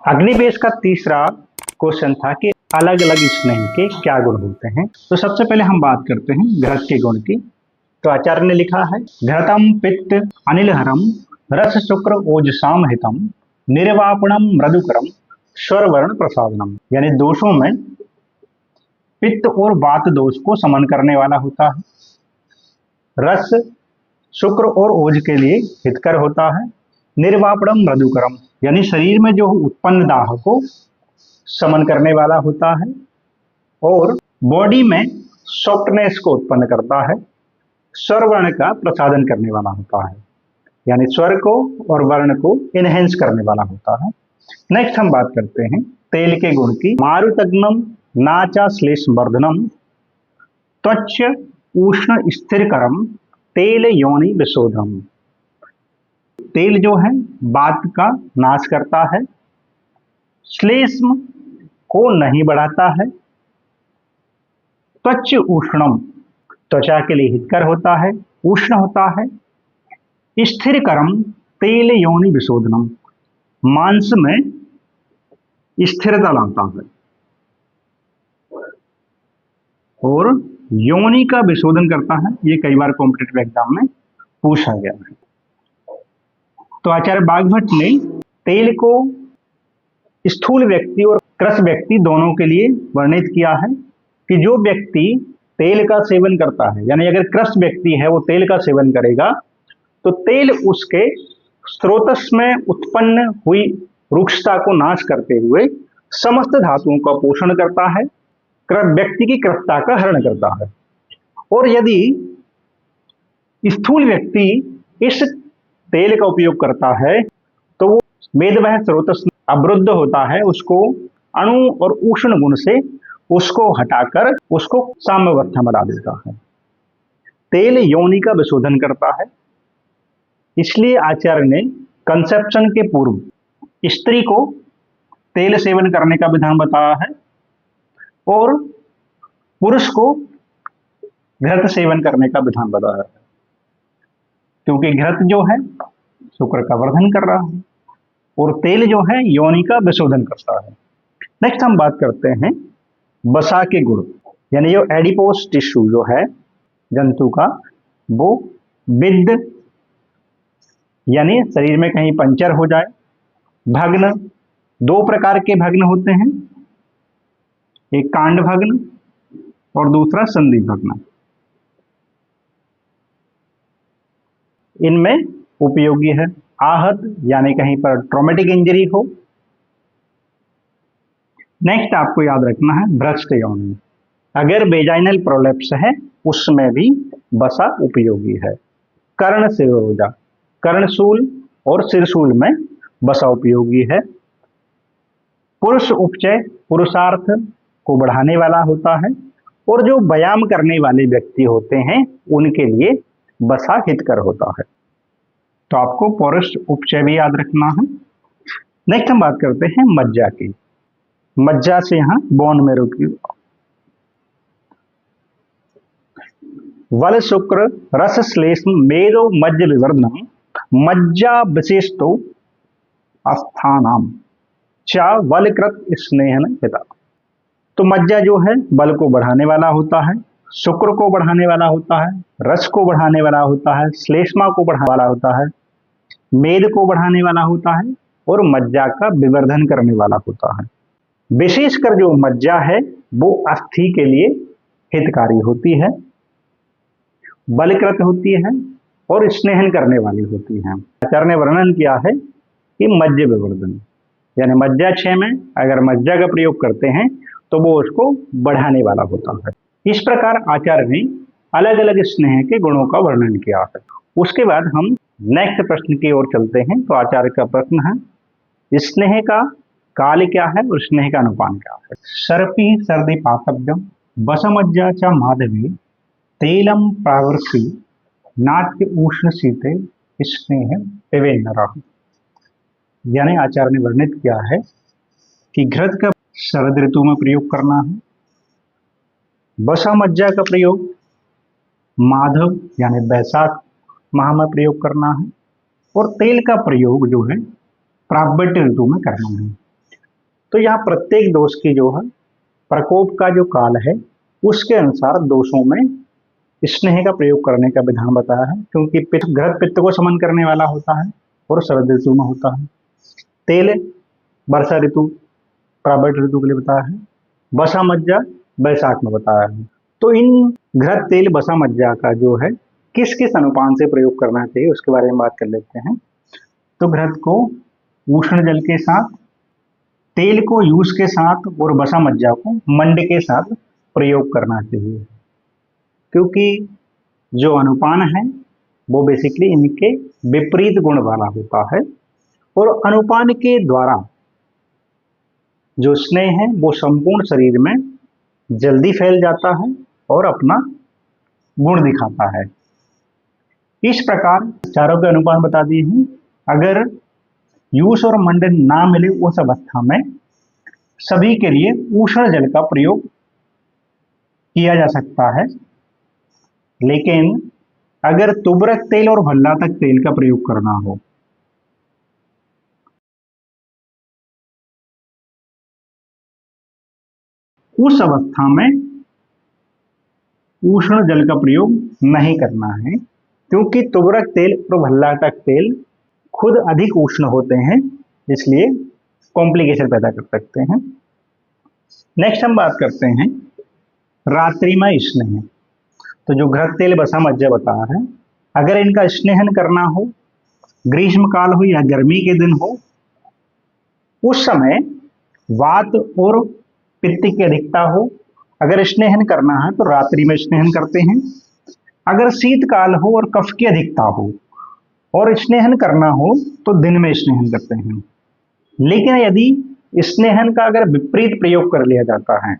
अग्निवेश का तीसरा क्वेश्चन था कि अलग अलग स्नेह के क्या गुण होते हैं। तो सबसे पहले हम बात करते हैं घृत के गुण की। तो आचार्य ने लिखा है, घृतम पित्त अनिलहरम रस शुक्र ओजसाम हितम निर्वापणम मृदुकरम स्वरवर्ण प्रसादनम। यानी दोषों में पित्त और वात दोष को समन करने वाला होता है, रस शुक्र और ओज के लिए हितकर होता है, निर्वापणम मृदुकरम यानी शरीर में जो उत्पन्न दाह को समन करने वाला होता है, और बॉडी में सॉफ्टनेस को उत्पन्न करता है, स्वर वर्ण का प्रसादन करने वाला होता है, यानी स्वर को और वर्ण को इनहेंस करने वाला होता है। नेक्स्ट हम बात करते हैं तेल के गुण की। मारुतग्नम नाचा श्लेष वर्धनम त्वच उष्ण स्थिरकरम तेल योनि विशोधम। तेल जो है वात का नाश करता है, श्लेष्म को नहीं बढ़ाता है, त्वच उष्णम त्वचा के लिए हितकर होता है, उष्ण होता है, स्थिरकरम तेल योनि विशोधनम मांस में स्थिरता लाता है, और योनि का विशोधन करता है। ये कई बार कॉम्पिटिटिव एग्जाम में पूछा गया है। तो आचार्य बागभट्ट ने तेल को स्थूल व्यक्ति और कृश व्यक्ति दोनों के लिए वर्णित किया है कि जो व्यक्ति तेल का सेवन करता है, यानी अगर कृश व्यक्ति है वो तेल का सेवन करेगा तो तेल उसके स्रोतस में उत्पन्न हुई रुक्षता को नाश करते हुए समस्त धातुओं का पोषण करता है, व्यक्ति की कृशता का हरण करता है। और यदि स्थूल व्यक्ति इस तेल का उपयोग करता है तो वो मेदवह स्रोतस अवरुद्ध होता है, उसको अणु और उष्ण गुण से उसको हटाकर उसको साम्यावस्था में डाल देता है। तेल योनि का विशोधन करता है, इसलिए आचार्य ने कंसेप्शन के पूर्व स्त्री को तेल सेवन करने का विधान बताया है और पुरुष को घृत सेवन करने का विधान बताया है, क्योंकि घृत जो है शुक्र का वर्धन कर रहा है और तेल जो है योनि का विशोधन करता है। नेक्स्ट हम बात करते हैं वसा के गुण, यानी जो एडिपोस टिश्यू जो है जंतु का, वो विद्ध यानी शरीर में कहीं पंचर हो जाए, भग्न, दो प्रकार के भग्न होते हैं, एक कांड भग्न और दूसरा संधि भग्न। इनमें उपयोगी है आहत यानी कहीं पर ट्रॉमेटिक इंजरी हो। नेक्स्ट आपको याद रखना है भ्रष्ट योनि, अगर वेजाइनल प्रोलेप्स है उसमें भी वसा उपयोगी है। कर्ण शिरोजा, कर्णशूल और सिरशूल में वसा उपयोगी है। पुरुष उपचय पुरुषार्थ को बढ़ाने वाला होता है, और जो व्यायाम करने वाले व्यक्ति होते हैं उनके लिए वसा हितकर होता है। तो आपको पुरुष उपचय भी याद रखना है। नेक्स्ट हम बात करते हैं मज्जा की। मज्जा से यहाँ बोन मैरो की। वल शुक्र रस श्लेष्म मेरो मज्ज विवर्धनम मज्जा विशेषतो अस्थानाम चा वलकृत स्नेहन हिता। तो मज्जा जो है बल को बढ़ाने वाला होता है, शुक्र को बढ़ाने वाला होता है, रस को बढ़ाने वाला होता है, श्लेष्मा को बढ़ाने वाला होता है, मेद को बढ़ाने वाला होता है और मज्जा का विवर्धन करने वाला होता है। विशेषकर जो मज्जा है वो अस्थि के लिए हितकारी होती है, बलकृत होती है और स्नेहन करने वाली होती है। आचार्य ने वर्णन किया है कि मज्ज विवर्धन, यानी मज्जा क्षय में अगर मज्जा का प्रयोग करते हैं तो वो उसको बढ़ाने वाला होता है। इस प्रकार आचार्य ने अलग अलग स्नेह के गुणों का वर्णन किया है। उसके बाद हम नेक्स्ट प्रश्न की ओर चलते हैं। तो आचार्य का प्रश्न है, स्नेह का काल क्या है और स्नेह का अनुपान क्या है। सर्पी सर्दी पातव्यम वसमज्जा च माधवी तेलम प्रावर्षी नाट्य उष्ण शीते स्नेह पिबेन्नरा। यानी आचार्य ने वर्णित किया है कि घृत का शरद ऋतु में प्रयोग करना है, वसा मज्जा का प्रयोग माधव यानी बैसाख माह में प्रयोग करना है, और तेल का प्रयोग जो है प्राग्वट ऋतु में करना है। तो यहाँ प्रत्येक दोष की जो है प्रकोप का जो काल है उसके अनुसार दोषों में स्नेह का प्रयोग करने का विधान बताया है, क्योंकि घृत पित्त को शमन करने वाला होता है और शरद ऋतु में होता है। तेल वर्षा ऋतु प्रावट ऋतु के लिए बताया है। बसा मज्जा बैसाख में बताया है। तो इन घृत तेल बसा मज्जा का जो है किस किस अनुपान से प्रयोग करना चाहिए उसके बारे में बात कर लेते हैं। तो घृत को उष्ण जल के साथ, तेल को यूज के साथ और बसा मज्जा को मंड के साथ प्रयोग करना चाहिए, क्योंकि जो अनुपान है वो बेसिकली इनके विपरीत गुण वाला होता है और अनुपान के द्वारा जो स्नेह है वो संपूर्ण शरीर में जल्दी फैल जाता है और अपना गुण दिखाता है। इस प्रकार चारों के अनुपान बता दिए हैं। अगर यूष और मंड ना मिले उस अवस्था में सभी के लिए उष्ण जल का प्रयोग किया जा सकता है, लेकिन अगर तुबरक तेल और भल्लातक तेल का प्रयोग करना हो उस अवस्था में उष्ण जल का प्रयोग नहीं करना है, क्योंकि तुबरक तेल और भल्लातक तेल खुद अधिक उष्ण होते हैं, इसलिए कॉम्प्लिकेशन पैदा कर सकते हैं। नेक्स्ट हम बात करते हैं रात्रिमय स्नेह। तो जो घृत तेल बसा मज्जा बताया है, अगर इनका स्नेहन करना हो, ग्रीष्म काल हो या गर्मी के दिन हो, उस समय वात और पित्त की अधिकता हो, अगर स्नेहन करना है तो रात्रि में स्नेहन करते हैं। अगर शीतकाल हो और कफ की अधिकता हो और स्नेहन करना हो तो दिन में स्नेहन करते हैं। लेकिन यदि स्नेहन का अगर विपरीत प्रयोग कर लिया जाता है,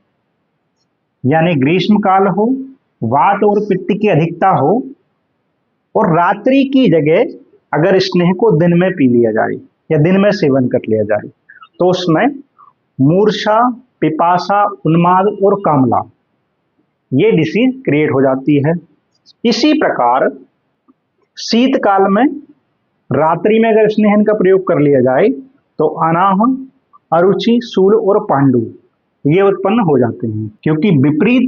यानी ग्रीष्म काल हो, वात और पित्त की अधिकता हो और रात्रि की जगह अगर स्नेह को दिन में पी लिया जाए या दिन में सेवन कर लिया जाए तो उसमें मूर्छा, पिपासा, उन्माद और कामला ये डिसीज क्रिएट हो जाती है। इसी प्रकार शीतकाल में रात्रि में अगर स्नेहन का प्रयोग कर लिया जाए तो अनाह, अरुचि, शूल और पांडु ये उत्पन्न हो जाते हैं, क्योंकि विपरीत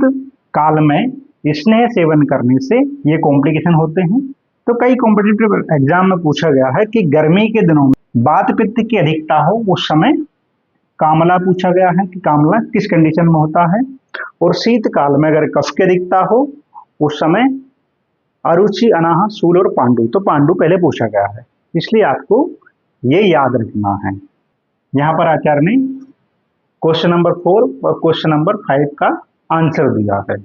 काल में स्नेह सेवन करने से ये कॉम्प्लिकेशन होते हैं। तो कई कॉम्पिटिटिव एग्जाम में पूछा गया है कि गर्मी के दिनों में वात पित्त की अधिकता हो उस समय कामला पूछा गया है कि कामला किस कंडीशन में होता है, और शीतकाल में अगर कफ की अधिकता हो उस समय अरुचि, अनाह, शूल और पांडु, तो पांडु पहले पूछा गया है, इसलिए आपको ये याद रखना है। यहां पर आचार्य ने क्वेश्चन नंबर 4 और क्वेश्चन नंबर 5 का आंसर दिया है।